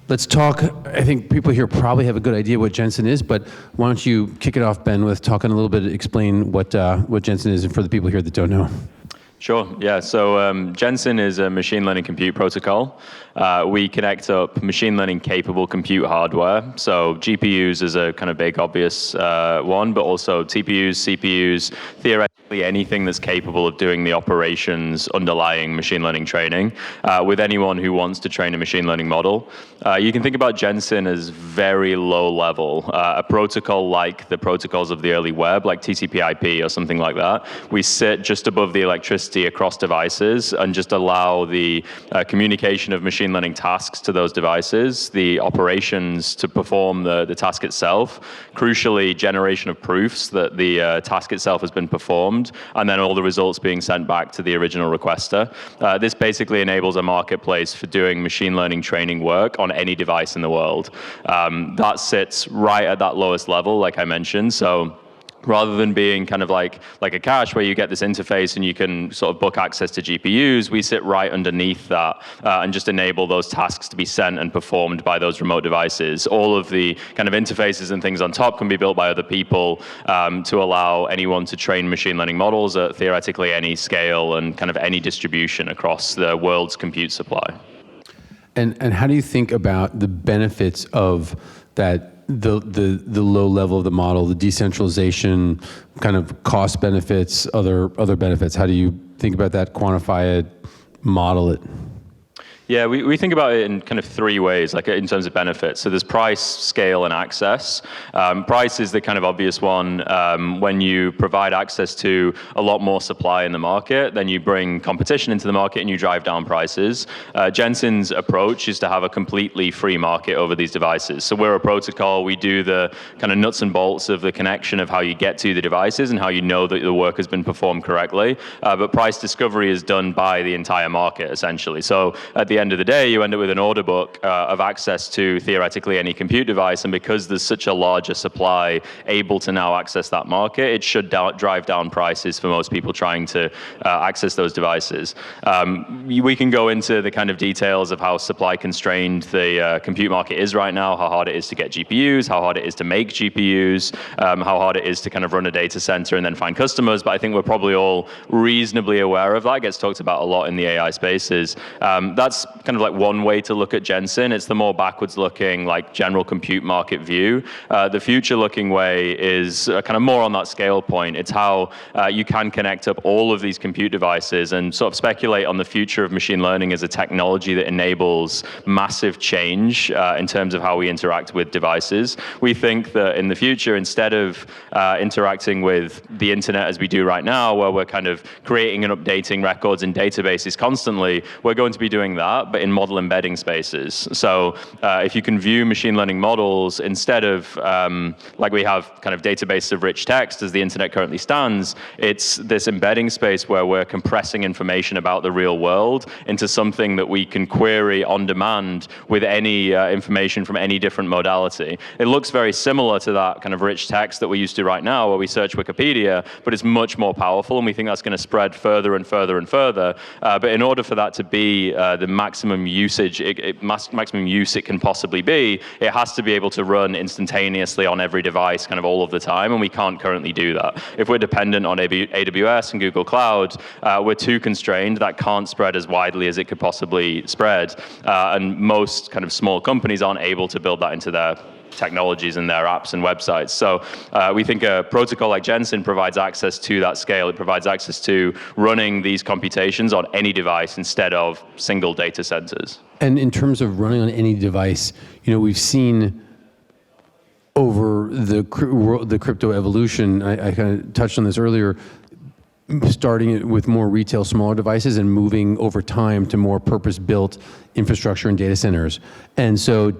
Let's talk. I think people here probably have a good idea what Gensyn is, but why don't you kick it off, Ben, with talking a little bit, explain what Gensyn is, and for the people here that don't know. Sure, yeah. So Gensyn is a machine learning compute protocol. We connect up machine learning capable compute hardware. So GPUs is a kind of big, obvious one, but also TPUs, CPUs, theoretically anything that's capable of doing the operations underlying machine learning training with anyone who wants to train a machine learning model. You can think about Gensyn as very low level, a protocol like the protocols of the early web, like TCP/IP or something like that. We sit just above the electricity across devices and just allow the communication of machine learning tasks to those devices, the operations to perform the task itself, crucially generation of proofs that the task itself has been performed, and then all the results being sent back to the original requester. This basically enables a marketplace for doing machine learning training work on any device in the world. That sits right at that lowest level, like I mentioned. So rather than being kind of like a cache where you get this interface and you can sort of book access to GPUs, we sit right underneath that and just enable those tasks to be sent and performed by those remote devices. All of the kind of interfaces and things on top can be built by other people to allow anyone to train machine learning models at theoretically any scale and kind of any distribution across the world's compute supply. And how do you think about the benefits of that? The low level of the model, the decentralization, kind of cost benefits, other benefits. How do you think about that, quantify it, model it? Yeah, we think about it in kind of three ways, like in terms of benefits. So there's price, scale, and access. Price is the kind of obvious one. When you provide access to a lot more supply in the market, then you bring competition into the market and you drive down prices. Gensyn's approach is to have a completely free market over these devices. So we're a protocol. We do the kind of nuts and bolts of the connection of how you get to the devices and how you know that the work has been performed correctly. But price discovery is done by the entire market, essentially. So at the end of the day, you end up with an order book of access to theoretically any compute device, and because there's such a larger supply able to now access that market, it should drive down prices for most people trying to access those devices. We can go into the kind of details of how supply constrained the compute market is right now, how hard it is to get GPUs, how hard it is to make GPUs, how hard it is to kind of run a data center and then find customers, but I think we're probably all reasonably aware of that. It gets talked about a lot in the AI spaces. That's kind of like one way to look at Gensyn. It's the more backwards looking, like general compute market view. The future looking way is kind of more on that scale point. It's how you can connect up all of these compute devices and sort of speculate on the future of machine learning as a technology that enables massive change in terms of how we interact with devices. We think that in the future, instead of interacting with the internet as we do right now, where we're kind of creating and updating records in databases constantly, we're going to be doing that, but in model embedding spaces. So if you can view machine learning models instead of like we have kind of databases of rich text as the internet currently stands, it's this embedding space where we're compressing information about the real world into something that we can query on demand with any information from any different modality. It looks very similar to that kind of rich text that we're used to right now where we search Wikipedia, but it's much more powerful, and we think that's going to spread further and further and further. But in order for that to be the maximum usage, maximum use it can possibly be, it has to be able to run instantaneously on every device kind of all of the time, and we can't currently do that. If we're dependent on AWS and Google Cloud, we're too constrained. That can't spread as widely as it could possibly spread, and most kind of small companies aren't able to build that into their technologies and their apps and websites. So we think a protocol like Gensyn provides access to that scale. It provides access to running these computations on any device instead of single data centers. And in terms of running on any device, we've seen over the crypto evolution, I kind of touched on this earlier, starting with more retail, smaller devices and moving over time to more purpose-built infrastructure and data centers. And so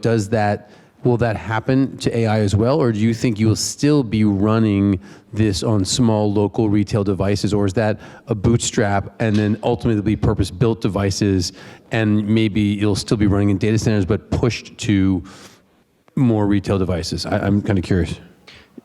will that happen to AI as well, or do you think you'll still be running this on small local retail devices, or is that a bootstrap and then ultimately be purpose-built devices and maybe you'll still be running in data centers but pushed to more retail devices? I'm kind of curious.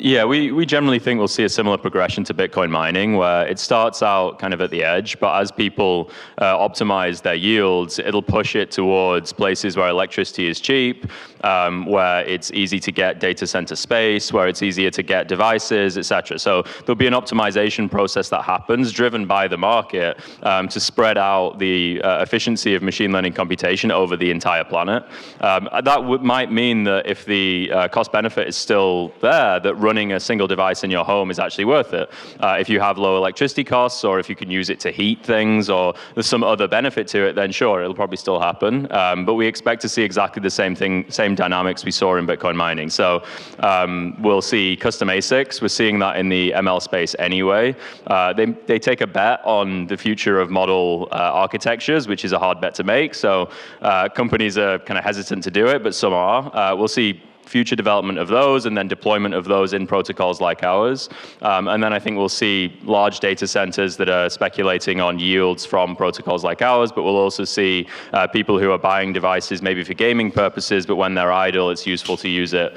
Yeah, we generally think we'll see a similar progression to Bitcoin mining, where it starts out kind of at the edge, but as people optimize their yields, it'll push it towards places where electricity is cheap, where it's easy to get data center space, where it's easier to get devices, etc. So there'll be an optimization process that happens, driven by the market, to spread out the efficiency of machine learning computation over the entire planet. That might mean that if the cost benefit is still there, that running a single device in your home is actually worth it. If you have low electricity costs, or if you can use it to heat things, or there's some other benefit to it, then sure, it'll probably still happen. But we expect to see exactly the same dynamics we saw in Bitcoin mining. So we'll see custom ASICs. We're seeing that in the ML space anyway. They take a bet on the future of model architectures, which is a hard bet to make. So companies are kind of hesitant to do it, but some are. We'll see future development of those, and then deployment of those in protocols like ours. And then I think we'll see large data centers that are speculating on yields from protocols like ours, but we'll also see people who are buying devices maybe for gaming purposes, but when they're idle, it's useful to use it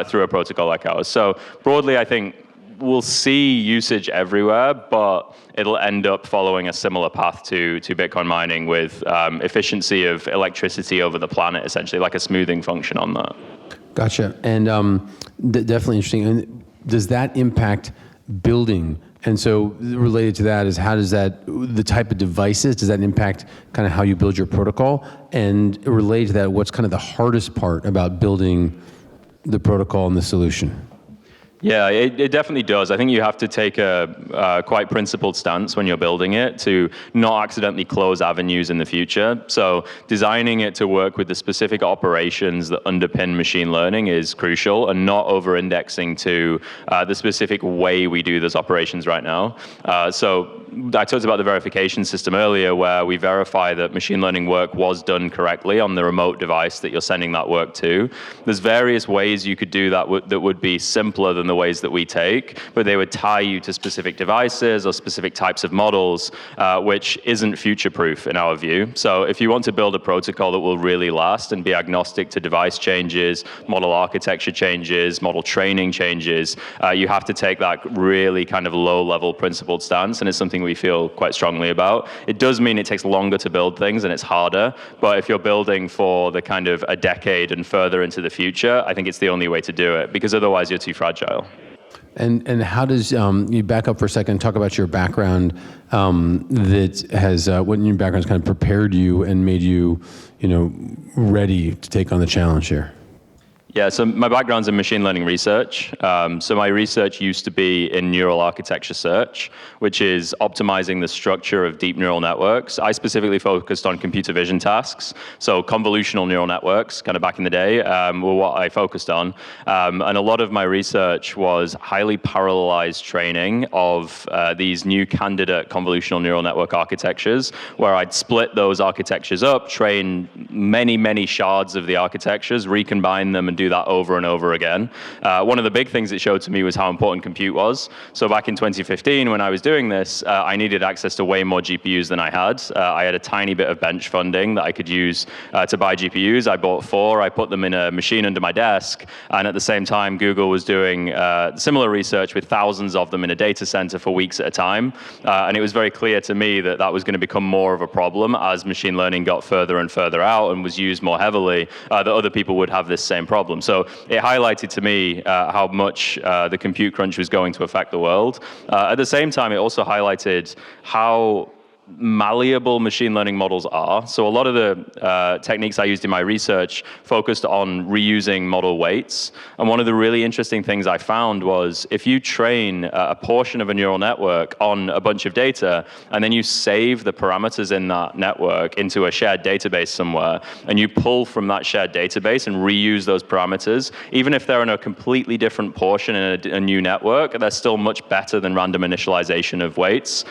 through a protocol like ours. So broadly, I think we'll see usage everywhere, but it'll end up following a similar path to Bitcoin mining, with efficiency of electricity over the planet, essentially like a smoothing function on that. Gotcha. And definitely interesting. And does that impact building? And so related to that is, how does that, the type of devices, does that impact kind of how you build your protocol? And related to that, what's kind of the hardest part about building the protocol and the solution? Yeah, it definitely does. I think you have to take a quite principled stance when you're building it to not accidentally close avenues in the future. So designing it to work with the specific operations that underpin machine learning is crucial, and not over-indexing to the specific way we do those operations right now. So I talked about the verification system earlier, where we verify that machine learning work was done correctly on the remote device that you're sending that work to. There's various ways you could do that that would be simpler than the ways that we take, but they would tie you to specific devices or specific types of models, which isn't future-proof in our view. So if you want to build a protocol that will really last and be agnostic to device changes, model architecture changes, model training changes, you have to take that really kind of low-level principled stance, and it's something we feel quite strongly about. It does mean it takes longer to build things and it's harder, but if you're building for the kind of a decade and further into the future, I think it's the only way to do it, because otherwise you're too fragile. And how does, you back up for a second and talk about your background, that has, what in your background has kind of prepared you and made you, ready to take on the challenge here? Yeah, so my background's in machine learning research. So my research used to be in neural architecture search, which is optimizing the structure of deep neural networks. I specifically focused on computer vision tasks. So convolutional neural networks, kind of back in the day, were what I focused on. And a lot of my research was highly parallelized training of these new candidate convolutional neural network architectures, where I'd split those architectures up, train many, many shards of the architectures, recombine them, and do that over and over again. One of the big things it showed to me was how important compute was. So back in 2015, when I was doing this, I needed access to way more GPUs than I had. I had a tiny bit of bench funding that I could use to buy GPUs. I bought 4. I put them in a machine under my desk. And at the same time, Google was doing similar research with thousands of them in a data center for weeks at a time. And it was very clear to me that that was going to become more of a problem as machine learning got further and further out and was used more heavily, that other people would have this same problem. So it highlighted to me how much the compute crunch was going to affect the world. At the same time, it also highlighted how malleable machine learning models are. So a lot of the techniques I used in my research focused on reusing model weights. And one of the really interesting things I found was, if you train a portion of a neural network on a bunch of data, and then you save the parameters in that network into a shared database somewhere, and you pull from that shared database and reuse those parameters, even if they're in a completely different portion in a new network, they're still much better than random initialization of weights.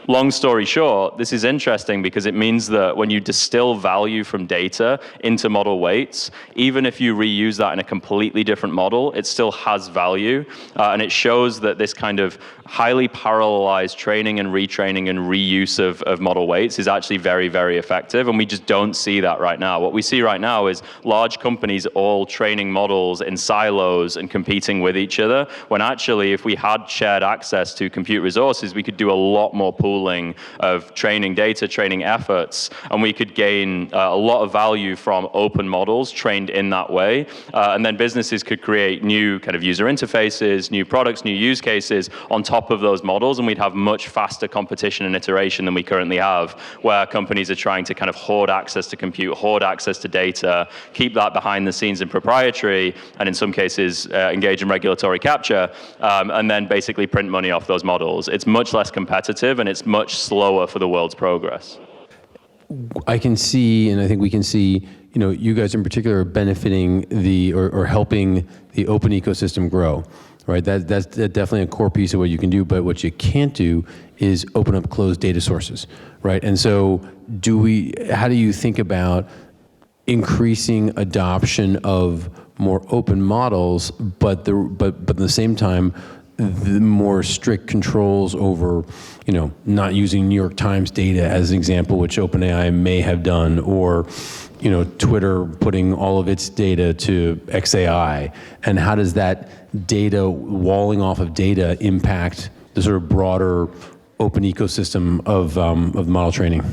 Long story short, this is interesting because it means that when you distill value from data into model weights, even if you reuse that in a completely different model, it still has value. And it shows that this kind of highly parallelized training and retraining and reuse of model weights is actually very, very effective. And we just don't see that right now. What we see right now is large companies all training models in silos and competing with each other, when actually if we had shared access to compute resources, we could do a lot more pooling of training data, training efforts, and we could gain a lot of value from open models trained in that way. And then businesses could create new kind of user interfaces, new products, new use cases on top of those models, and we'd have much faster competition and iteration than we currently have, where companies are trying to kind of hoard access to compute, hoard access to data, keep that behind the scenes in proprietary, and in some cases engage in regulatory capture, and then basically print money off those models. It's much less competitive and it's much slower for the world's progress. I can see, and I think we can see, you guys in particular are benefiting or helping the open ecosystem grow, right? That's definitely a core piece of what you can do, but what you can't do is open up closed data sources, right? And so how do you think about increasing adoption of more open models, but at the same time, the more strict controls over, not using New York Times data as an example, which OpenAI may have done, or, Twitter putting all of its data to XAI, and how does that data, walling off of data, impact the sort of broader open ecosystem of model training?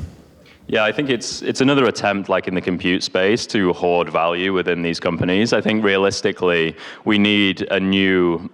Yeah, I think it's another attempt, like in the compute space, to hoard value within these companies. I think realistically, we need a new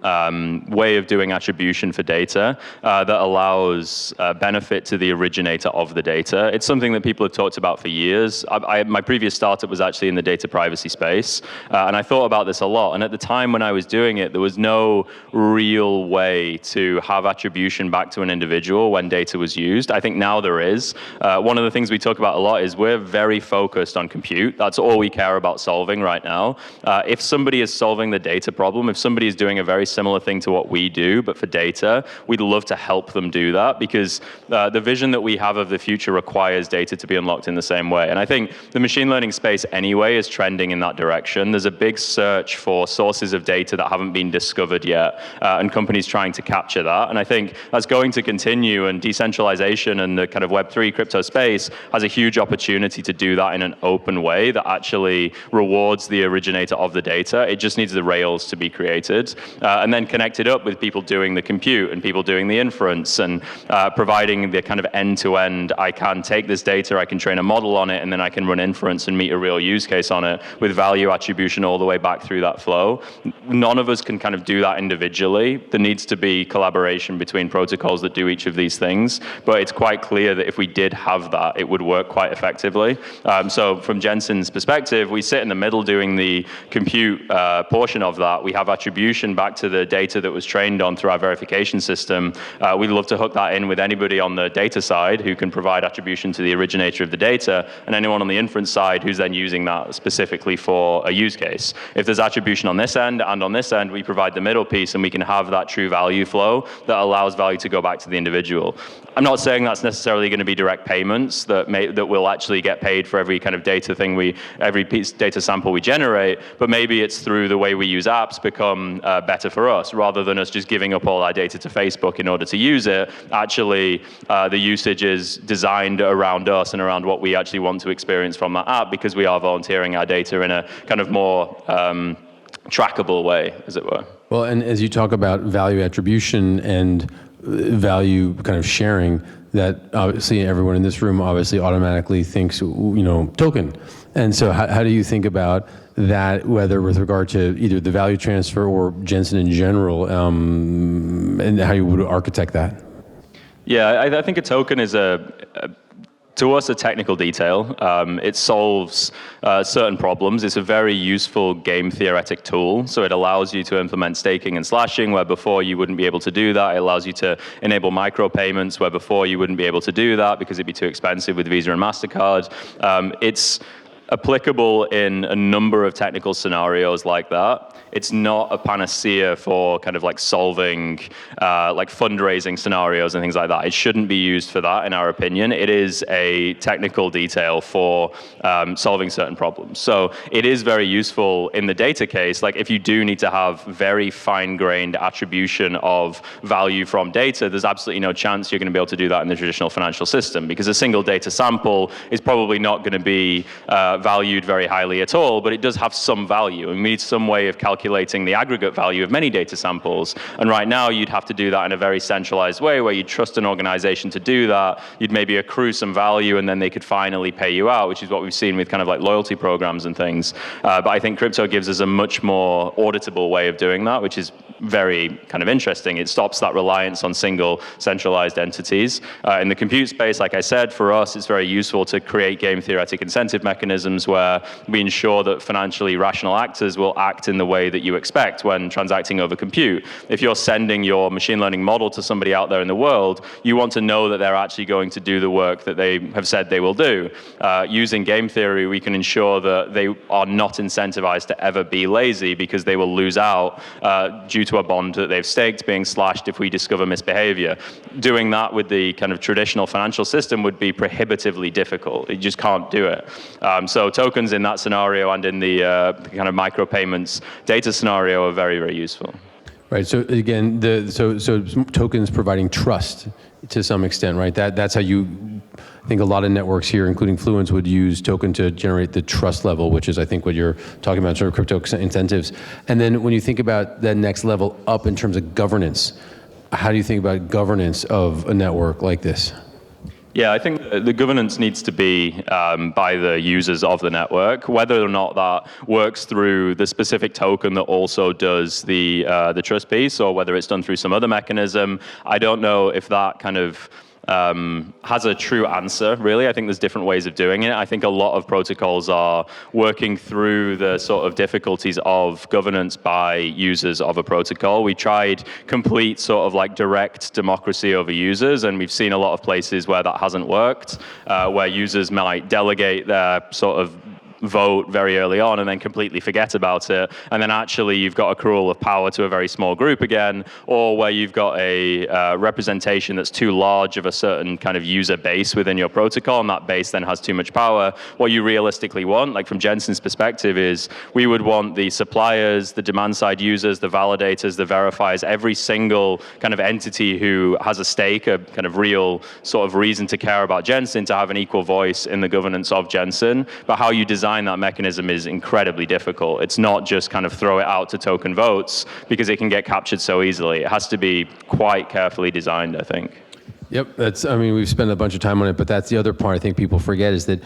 way of doing attribution for data that allows benefit to the originator of the data. It's something that people have talked about for years. My previous startup was actually in the data privacy space, and I thought about this a lot. And at the time when I was doing it, there was no real way to have attribution back to an individual when data was used. I think now there is. One of the things we talk about a lot is we're very focused on compute. That's all we care about solving right now. If somebody is solving the data problem, if somebody is doing a very similar thing to what we do, but for data, we'd love to help them do that, because the vision that we have of the future requires data to be unlocked in the same way. And I think the machine learning space anyway is trending in that direction. There's a big search for sources of data that haven't been discovered yet, and companies trying to capture that. And I think that's going to continue, and decentralization and the kind of Web3 crypto space has a huge opportunity to do that in an open way that actually rewards the originator of the data. It just needs the rails to be created, and then connected up with people doing the compute and people doing the inference, and providing the kind of end-to-end, I can take this data, I can train a model on it, and then I can run inference and meet a real use case on it with value attribution all the way back through that flow. None of us can kind of do that individually. There needs to be collaboration between protocols that do each of these things, but it's quite clear that if we did have that, it would work quite effectively. So from Gensyn's perspective, we sit in the middle doing the compute portion of that. We have attribution back to the data that was trained on through our verification system. We'd love to hook that in with anybody on the data side who can provide attribution to the originator of the data, and anyone on the inference side who's then using that specifically for a use case. If there's attribution on this end and on this end, we provide the middle piece, and we can have that true value flow that allows value to go back to the individual. I'm not saying that's necessarily going to be direct payments that will actually get paid for every kind of data thing every piece data sample we generate, but maybe it's through the way we use apps become better for us, rather than us just giving up all our data to Facebook in order to use it. Actually, the usage is designed around us and around what we actually want to experience from that app, because we are volunteering our data in a kind of more trackable way, as it were. Well, and as you talk about value attribution and value kind of sharing, that obviously everyone in this room obviously automatically thinks, token. And so how do you think about that, whether with regard to either the value transfer or Gensyn in general, and how you would architect that? Yeah, I think a token is to us, a technical detail. It solves certain problems. It's a very useful game theoretic tool. So it allows you to implement staking and slashing, where before you wouldn't be able to do that. It allows you to enable micropayments, where before you wouldn't be able to do that because it'd be too expensive with Visa and MasterCard. It's applicable in a number of technical scenarios like that. It's not a panacea for kind of like solving like fundraising scenarios and things like that. It shouldn't be used for that, in our opinion. It is a technical detail for solving certain problems. So it is very useful in the data case. Like if you do need to have very fine-grained attribution of value from data, there's absolutely no chance you're going to be able to do that in the traditional financial system, because a single data sample is probably not going to be valued very highly at all, but it does have some value, and we need some way of calculating the aggregate value of many data samples. And right now you'd have to do that in a very centralized way where you'd trust an organization to do that. You'd maybe accrue some value and then they could finally pay you out, which is what we've seen with kind of like loyalty programs and things. But I think crypto gives us a much more auditable way of doing that, which is very kind of interesting. It stops that reliance on single centralized entities. In the compute space, like I said, for us, it's very useful to create game theoretic incentive mechanisms where we ensure that financially rational actors will act in the way that you expect when transacting over compute. If you're sending your machine learning model to somebody out there in the world, you want to know that they're actually going to do the work that they have said they will do. Using game theory, we can ensure that they are not incentivized to ever be lazy, because they will lose out due to a bond that they've staked being slashed if we discover misbehavior. Doing that with the kind of traditional financial system would be prohibitively difficult. You just can't do it. So tokens in that scenario and in the kind of micropayments data scenario are very, very useful. Right. So again, so tokens providing trust to some extent, right? That's how I think a lot of networks here, including Fluence, would use token to generate the trust level, which is, I think, what you're talking about, sort of crypto incentives. And then when you think about that next level up in terms of governance, how do you think about governance of a network like this? Yeah, I think the governance needs to be by the users of the network. Whether or not that works through the specific token that also does the trust piece, or whether it's done through some other mechanism, I don't know if that kind of has a true answer, really. I think there's different ways of doing it. I think a lot of protocols are working through the sort of difficulties of governance by users of a protocol. We tried complete sort of like direct democracy over users, and we've seen a lot of places where that hasn't worked, where users might delegate their sort of vote very early on and then completely forget about it, and then actually you've got accrual of power to a very small group again, or where you've got a representation that's too large of a certain kind of user base within your protocol, and that base then has too much power. What you realistically want, like from Gensyn's perspective, is we would want the suppliers, the demand side users, the validators, the verifiers, every single kind of entity who has a stake, a kind of real sort of reason to care about Gensyn, to have an equal voice in the governance of Gensyn. But how you design that mechanism is incredibly difficult. It's not just kind of throw it out to token votes, because it can get captured so easily. It has to be quite carefully designed, I think. Yep, I mean, we've spent a bunch of time on it, but that's the other part I think people forget, is that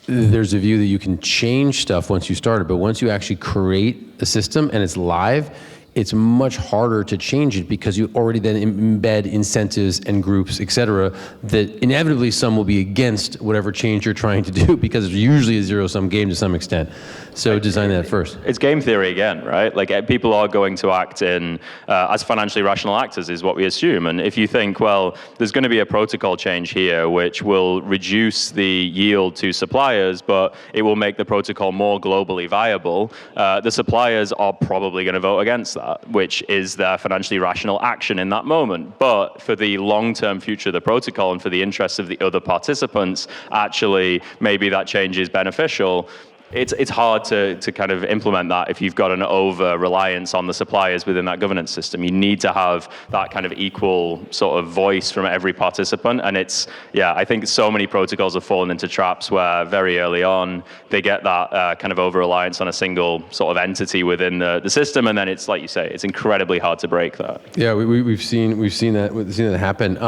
there's a view that you can change stuff once you start it, but once you actually create a system and it's live, it's much harder to change it, because you already then embed incentives and groups, et cetera, that inevitably some will be against whatever change you're trying to do, because it's usually a zero-sum game to some extent. So design that first. It's game theory again, right? Like people are going to act in as financially rational actors, is what we assume. And if you think, well, there's going to be a protocol change here which will reduce the yield to suppliers, but it will make the protocol more globally viable, the suppliers are probably going to vote against that, which is their financially rational action in that moment. But for the long-term future of the protocol and for the interests of the other participants, actually, maybe that change is beneficial. It's hard to kind of implement that if you've got an over-reliance on the suppliers within that governance system. You need to have that kind of equal sort of voice from every participant. And I think so many protocols have fallen into traps where very early on they get that kind of over-reliance on a single sort of entity within the system, and then it's, like you say, it's incredibly hard to break that. Yeah, we've seen that happen.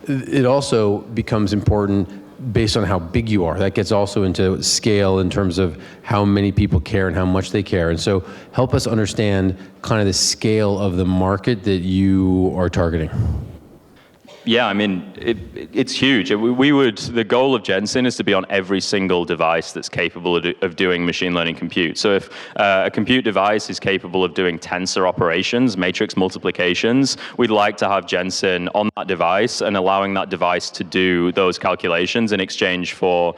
It also becomes important based on how big you are. That gets also into scale in terms of how many people care and how much they care. And so help us understand kind of the scale of the market that you are targeting. Yeah, I mean, it's huge. The goal of Gensyn is to be on every single device that's capable of doing machine learning compute. So if a compute device is capable of doing tensor operations, matrix multiplications, we'd like to have Gensyn on that device and allowing that device to do those calculations in exchange for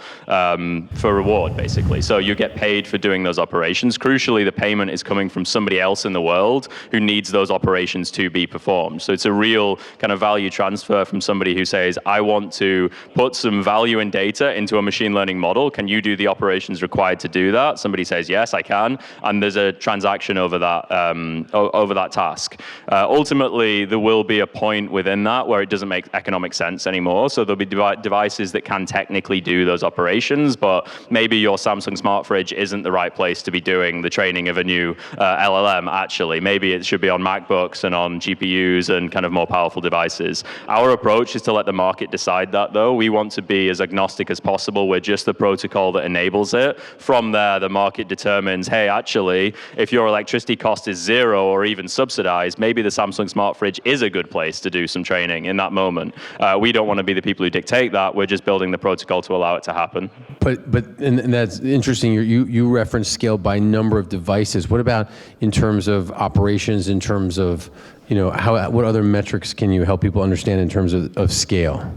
reward, basically. So you get paid for doing those operations. Crucially, the payment is coming from somebody else in the world who needs those operations to be performed. So it's a real kind of value transfer from somebody who says, I want to put some value in data into a machine learning model. Can you do the operations required to do that? Somebody says, yes, I can. And there's a transaction over that task. Ultimately, there will be a point within that where it doesn't make economic sense anymore. So there'll be devices that can technically do those operations, but maybe your Samsung smart fridge isn't the right place to be doing the training of a new LLM, actually. Maybe it should be on MacBooks and on GPUs and kind of more powerful devices. Our approach is to let the market decide that, though. We want to be as agnostic as possible. We're just the protocol that enables it. From there, the market determines, hey, actually, if your electricity cost is zero or even subsidized, maybe the Samsung smart fridge is a good place to do some training in that moment. We don't want to be the people who dictate that. We're just building the protocol to allow it to happen. But that's interesting. You referenced scale by number of devices. What about in terms of operations, in terms of, what other metrics can you help people understand in terms of scale?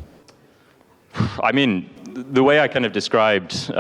I mean, the way I kind of described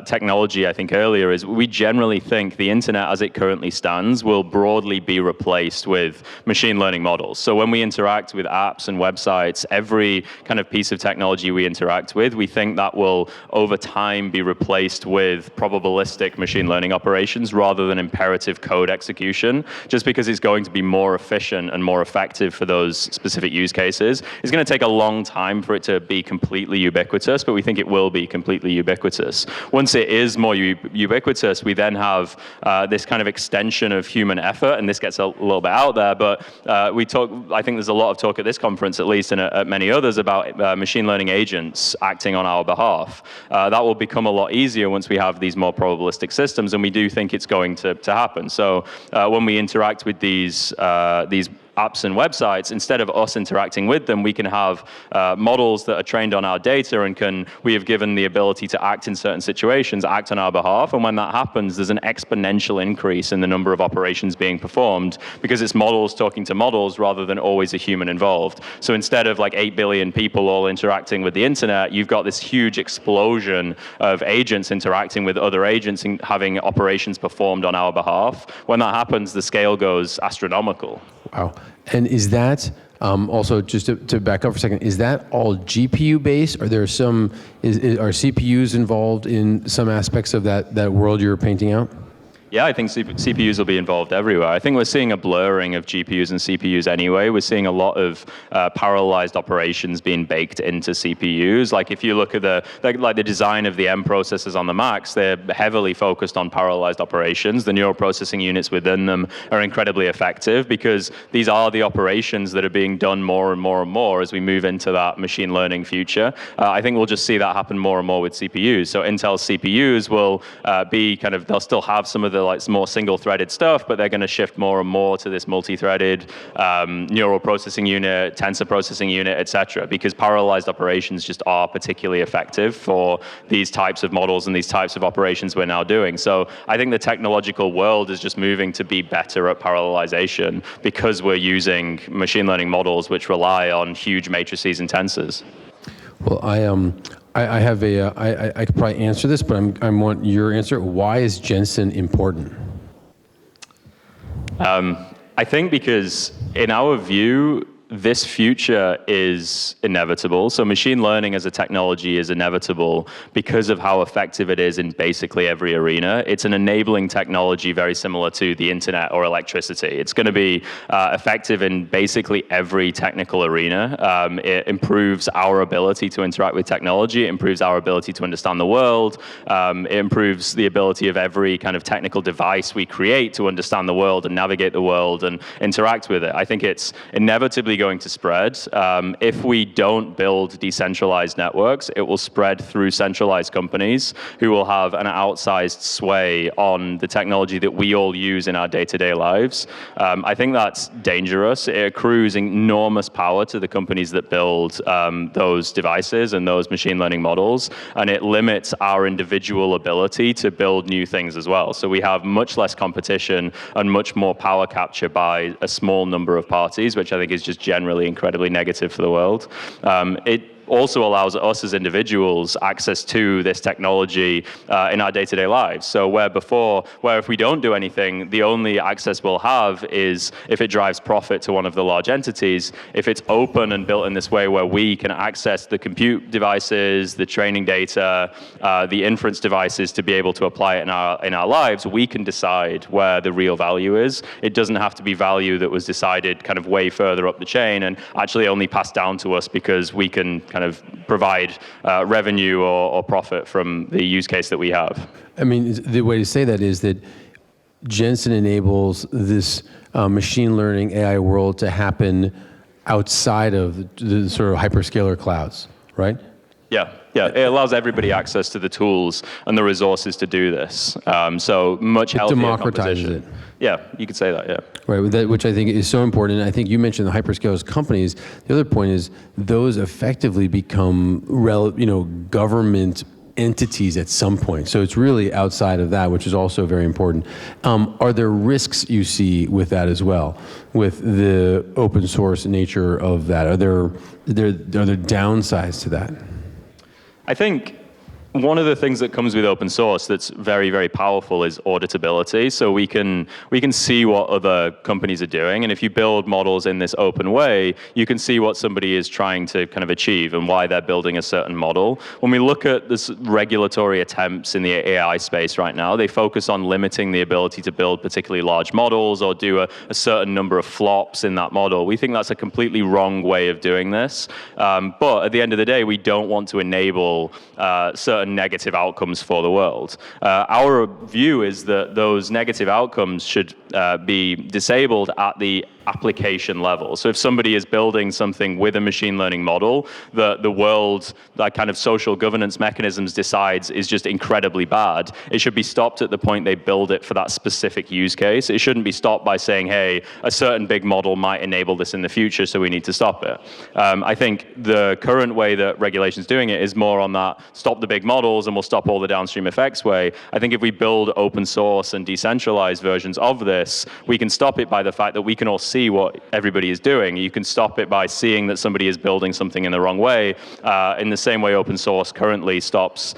technology, I think, earlier is we generally think the internet as it currently stands will broadly be replaced with machine learning models. So when we interact with apps and websites, every kind of piece of technology we interact with, we think that will over time be replaced with probabilistic machine learning operations rather than imperative code execution, just because it's going to be more efficient and more effective for those specific use cases. It's going to take a long time for it to be completely ubiquitous, but we think it will be completely ubiquitous. Once it is more ubiquitous, we then have this kind of extension of human effort, and this gets a little bit out there, but I think there's a lot of talk at this conference, at least, and at many others, about machine learning agents acting on our behalf. That will become a lot easier once we have these more probabilistic systems, and we do think it's going to happen. So when we interact with these apps and websites, instead of us interacting with them, we can have models that are trained on our data and we have given the ability to act in certain situations, act on our behalf. And when that happens, there's an exponential increase in the number of operations being performed because it's models talking to models rather than always a human involved. So instead of like 8 billion people all interacting with the internet, you've got this huge explosion of agents interacting with other agents and having operations performed on our behalf. When that happens, the scale goes astronomical. Wow. And is that, also just to back up for a second, is that all GPU based? Are there are CPUs involved in some aspects of that world you're painting out? Yeah, I think CPUs will be involved everywhere. I think we're seeing a blurring of GPUs and CPUs anyway. We're seeing a lot of parallelized operations being baked into CPUs. Like if you look at the design of the M processors on the Macs, they're heavily focused on parallelized operations. The neural processing units within them are incredibly effective because these are the operations that are being done more and more and more as we move into that machine learning future. I think we'll just see that happen more and more with CPUs. So Intel's CPUs will be they'll still have some of the more single-threaded stuff, but they're going to shift more and more to this multi-threaded neural processing unit, tensor processing unit, et cetera, because parallelized operations just are particularly effective for these types of models and these types of operations we're now doing. So I think the technological world is just moving to be better at parallelization because we're using machine learning models which rely on huge matrices and tensors. Well, I could probably answer this, but I want your answer. Why is Gensyn important? I think because in our view, this future is inevitable. So machine learning as a technology is inevitable because of how effective it is in basically every arena. It's an enabling technology very similar to the internet or electricity. It's going to be effective in basically every technical arena. It improves our ability to interact with technology. It improves our ability to understand the world. It improves the ability of every kind of technical device we create to understand the world and navigate the world and interact with it. I think it's inevitably going to spread. If we don't build decentralized networks, it will spread through centralized companies who will have an outsized sway on the technology that we all use in our day-to-day lives. I think that's dangerous. It accrues enormous power to the companies that build those devices and those machine learning models, and it limits our individual ability to build new things as well. So we have much less competition and much more power capture by a small number of parties, which I think is just generally incredibly negative for the world. It also allows us as individuals access to this technology in our day-to-day lives. So where if we don't do anything, the only access we'll have is if it drives profit to one of the large entities. If it's open and built in this way where we can access the compute devices, the training data, the inference devices to be able to apply it in our lives, we can decide where the real value is. It doesn't have to be value that was decided kind of way further up the chain and actually only passed down to us because we can kind of provide revenue or profit from the use case that we have. I mean, the way to say that is that Gensyn enables this machine learning AI world to happen outside of the sort of hyperscaler clouds, right? Yeah, it allows everybody access to the tools and the resources to do this. So much healthier democratizes competition. it. Yeah, you could say that, yeah. Right, which I think is so important. And I think you mentioned the hyperscalers companies. The other point is those effectively become government entities at some point. So it's really outside of that, which is also very important. Are there risks you see with that as well, with the open source nature of that? Are there downsides to that? I think one of the things that comes with open source that's very, very powerful is auditability. So we can see what other companies are doing. And if you build models in this open way, you can see what somebody is trying to kind of achieve and why they're building a certain model. When we look at this regulatory attempts in the AI space right now, they focus on limiting the ability to build particularly large models or do a certain number of flops in that model. We think that's a completely wrong way of doing this. But at the end of the day, we don't want to enable certain negative outcomes for the world. Our view is that those negative outcomes should be disabled at the application level. So if somebody is building something with a machine learning model that the world, that kind of social governance mechanisms decides is just incredibly bad, it should be stopped at the point they build it for that specific use case. It shouldn't be stopped by saying, hey, a certain big model might enable this in the future, so we need to stop it. I think the current way that regulation's doing it is more on that stop the big models and we'll stop all the downstream effects way. I think if we build open source and decentralized versions of this, we can stop it by the fact that we can all see what everybody is doing. You can stop it by seeing that somebody is building something in the wrong way, in the same way open source currently stops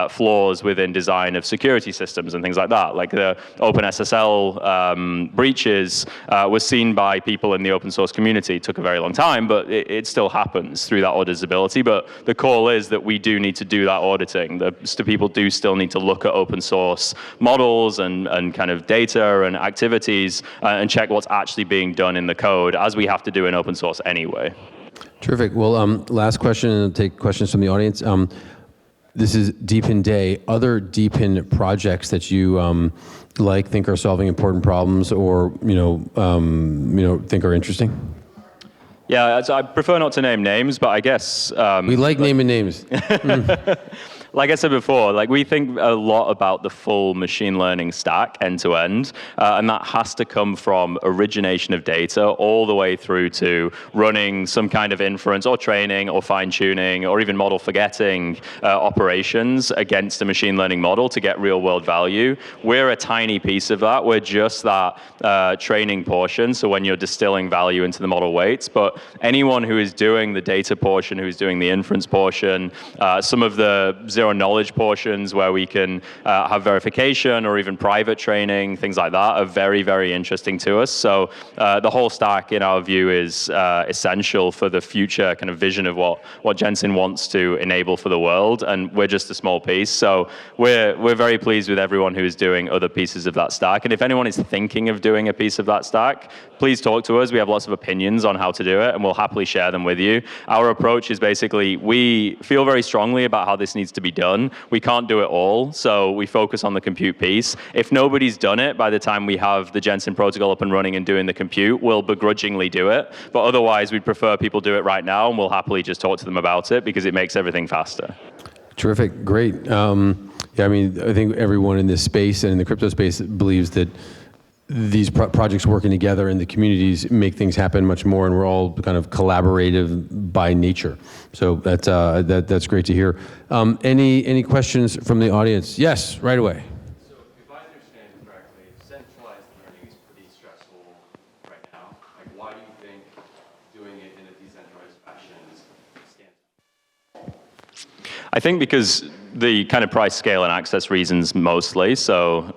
flaws within design of security systems and things like that. Like the OpenSSL breaches was seen by people in the open source community. It took a very long time, but it still happens through that auditability. But the call is that we do need to do that auditing. The people do still need to look at open source models and kind of data and activities and check what's actually being done in the code, as we have to do in open source anyway. Terrific. Well, last question, and I'll take questions from the audience. This is DePIN Day. Other DePIN projects that you think are solving important problems, or think are interesting? Yeah, I prefer not to name names, but I guess we like naming names. Like I said before, we think a lot about the full machine learning stack end to end, and that has to come from origination of data all the way through to running some kind of inference or training or fine tuning or even model forgetting operations against a machine learning model to get real world value. We're a tiny piece of that. We're just that training portion. So when you're distilling value into the model weights, but anyone who is doing the data portion, who's doing the inference portion, some of the zero knowledge portions where we can have verification or even private training, things like that are very, very interesting to us. So the whole stack, in our view, is essential for the future kind of vision of what Gensyn wants to enable for the world, and we're just a small piece. So we're very pleased with everyone who is doing other pieces of that stack. And if anyone is thinking of doing a piece of that stack, please talk to us. We have lots of opinions on how to do it, and we'll happily share them with you. Our approach is basically we feel very strongly about how this needs to be be done. We can't do it all, so we focus on the compute piece. If nobody's done it by the time we have the Gensyn protocol up and running and doing the compute, we'll begrudgingly do it. But otherwise, we'd prefer people do it right now, and we'll happily just talk to them about it because it makes everything faster. Terrific, great. Yeah, I mean, I think everyone in this space and in the crypto space believes that these projects working together in the communities make things happen much more, and we're all kind of collaborative by nature. So that's great to hear. Any questions from the audience? Yes, right away. So if I understand correctly, centralized learning is pretty stressful right now. Like, why do you think doing it in a decentralized fashion stands? I think because the kind of price, scale, and access reasons mostly. So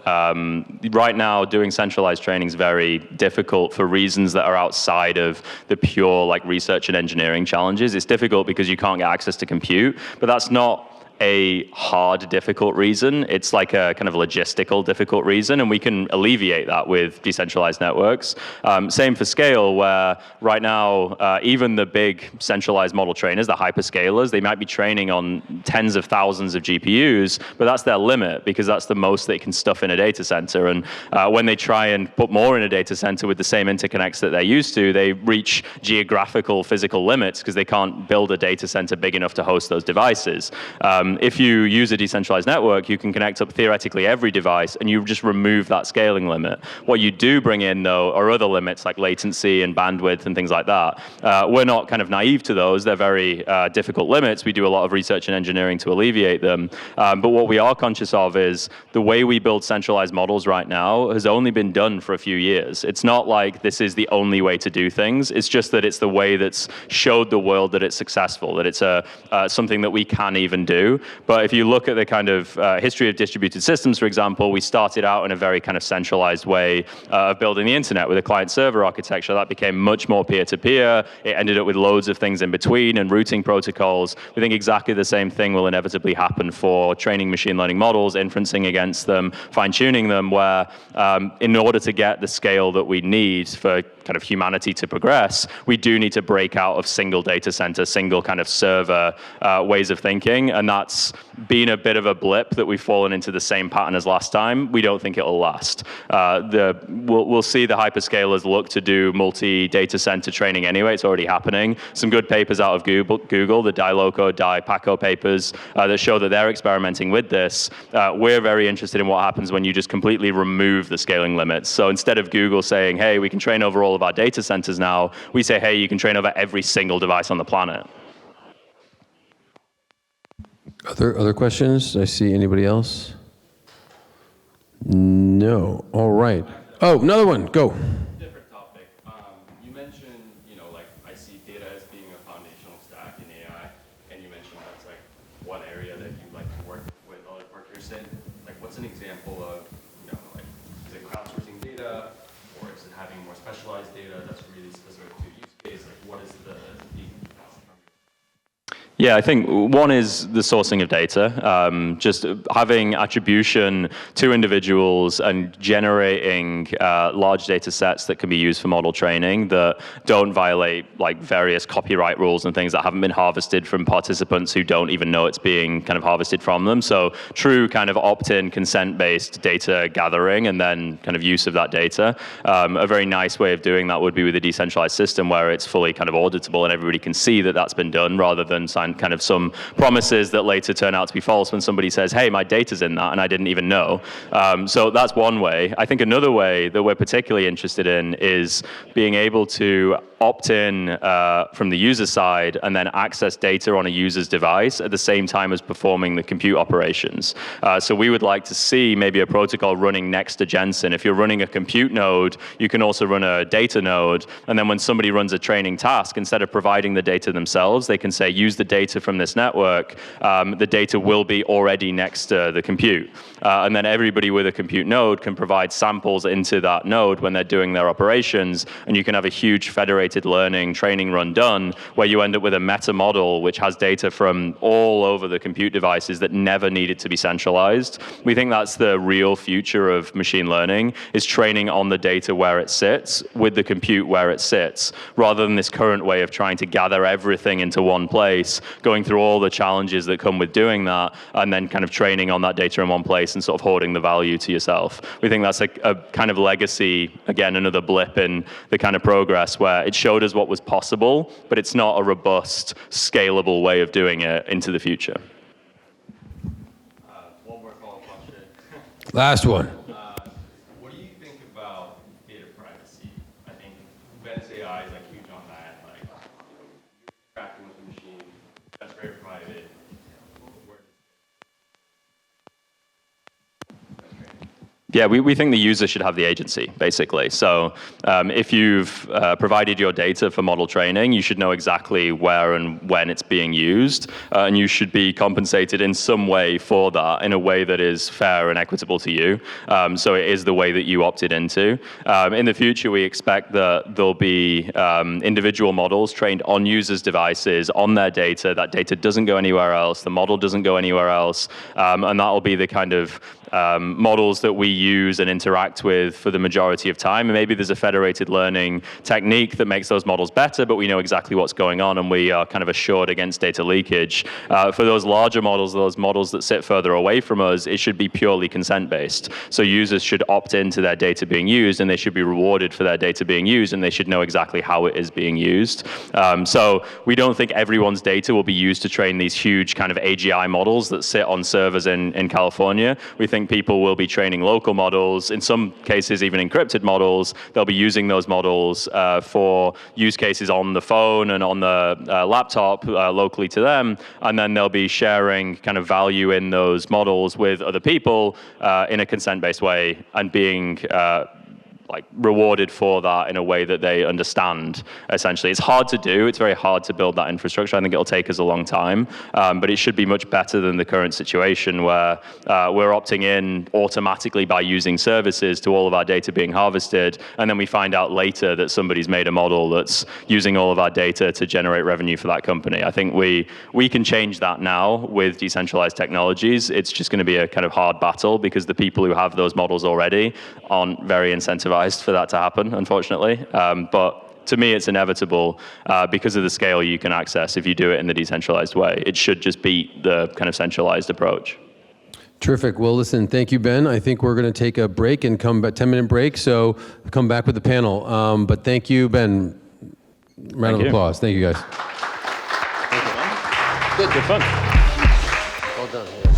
right now, doing centralized training is very difficult for reasons that are outside of the pure like research and engineering challenges. It's difficult because you can't get access to compute, but that's not a hard, difficult reason. It's like a kind of logistical, difficult reason, and we can alleviate that with decentralized networks. Same for scale, where right now, even the big centralized model trainers, the hyperscalers, they might be training on tens of thousands of GPUs, but that's their limit because that's the most they can stuff in a data center. And when they try and put more in a data center with the same interconnects that they're used to, they reach geographical, physical limits because they can't build a data center big enough to host those devices. If you use a decentralized network, you can connect up theoretically every device, and you just remove that scaling limit. What you do bring in, though, are other limits like latency and bandwidth and things like that. We're not kind of naive to those. They're very difficult limits. We do a lot of research and engineering to alleviate them. But what we are conscious of is the way we build centralized models right now has only been done for a few years. It's not like this is the only way to do things. It's just that it's the way that's showed the world that it's successful, that it's something that we can even do. But if you look at the kind of history of distributed systems, for example, we started out in a very kind of centralized way of building the internet with a client-server architecture. That became much more peer-to-peer. It ended up with loads of things in between and routing protocols. We think exactly the same thing will inevitably happen for training machine learning models, inferencing against them, fine-tuning them, where in order to get the scale that we need for kind of humanity to progress, we do need to break out of single data center, single kind of server ways of thinking, and that's been a bit of a blip that we've fallen into the same pattern as last time. We don't think it'll last. We'll see the hyperscalers look to do multi-data center training anyway. It's already happening. Some good papers out of Google, the DiLoco, DiPaco papers that show that they're experimenting with this. We're very interested in what happens when you just completely remove the scaling limits. So instead of Google saying, hey, we can train over all of our data centers now, we say, hey, you can train over every single device on the planet. Other questions? I see anybody else? No. All right. Oh, another one. Go. Different topic. You mentioned, like I see data as being a foundational stack in AI, and you mentioned that's like one area that you like to work with other partners in. Like, what's an example of, like, is it crowdsourcing data, or is it having more specialized data that's really specific to use case? Like, what is the Yeah, I think one is the sourcing of data, just having attribution to individuals and generating large data sets that can be used for model training that don't violate like various copyright rules and things that haven't been harvested from participants who don't even know it's being kind of harvested from them. So true kind of opt-in, consent-based data gathering and then kind of use of that data. A very nice way of doing that would be with a decentralized system where it's fully kind of auditable and everybody can see that that's been done rather than kind of some promises that later turn out to be false when somebody says, hey, my data's in that and I didn't even know. So that's one way. I think another way that we're particularly interested in is being able to opt in from the user side and then access data on a user's device at the same time as performing the compute operations. So we would like to see maybe a protocol running next to Gensyn. If you're running a compute node, you can also run a data node. And then when somebody runs a training task, instead of providing the data themselves, they can say, use the data from this network. The data will be already next to the compute. And then everybody with a compute node can provide samples into that node when they're doing their operations. And you can have a huge federated federated learning training run done, where you end up with a meta model which has data from all over the compute devices that never needed to be centralized. We think that's the real future of machine learning, is training on the data where it sits with the compute where it sits, rather than this current way of trying to gather everything into one place, going through all the challenges that come with doing that, and then kind of training on that data in one place and sort of hoarding the value to yourself. We think that's a kind of legacy, again, another blip in the kind of progress where it showed us what was possible, but it's not a robust, scalable way of doing it into the future. One more follow-up question. Last one. What do you think about data privacy? I think Ben's AI is like huge on that. Like, interacting with the machine, that's very private. Yeah, we think the user should have the agency, basically. So if you've provided your data for model training, you should know exactly where and when it's being used, and you should be compensated in some way for that, in a way that is fair and equitable to you. So it is the way that you opted into. In the future, we expect that there'll be individual models trained on users' devices, on their data. That data doesn't go anywhere else. The model doesn't go anywhere else. And that will be the kind of models that we use and interact with for the majority of time. And maybe there's a federated learning technique that makes those models better, but we know exactly what's going on and we are kind of assured against data leakage. For those larger models, those models that sit further away from us, it should be purely consent-based. So users should opt into their data being used, and they should be rewarded for their data being used, and they should know exactly how it is being used. So we don't think everyone's data will be used to train these huge kind of AGI models that sit on servers in California. We think people will be training local models, in some cases even encrypted models. They'll be using those models for use cases on the phone and on the laptop locally to them, and then they'll be sharing kind of value in those models with other people in a consent-based way, and being like rewarded for that in a way that they understand, essentially. It's hard to do. It's very hard to build that infrastructure. I think it'll take us a long time, but it should be much better than the current situation where we're opting in automatically by using services to all of our data being harvested, and then we find out later that somebody's made a model that's using all of our data to generate revenue for that company. I think we can change that now with decentralized technologies. It's just going to be a kind of hard battle because the people who have those models already aren't very incentivized for that to happen, unfortunately. But to me, it's inevitable because of the scale you can access if you do it in the decentralized way. It should just beat the kind of centralized approach. Terrific. Well, listen, thank you, Ben. I think we're going to take a break and come back, 10-minute break, so come back with the panel. But thank you, Ben. Round of applause. Thank you, guys. Good fun. Well done.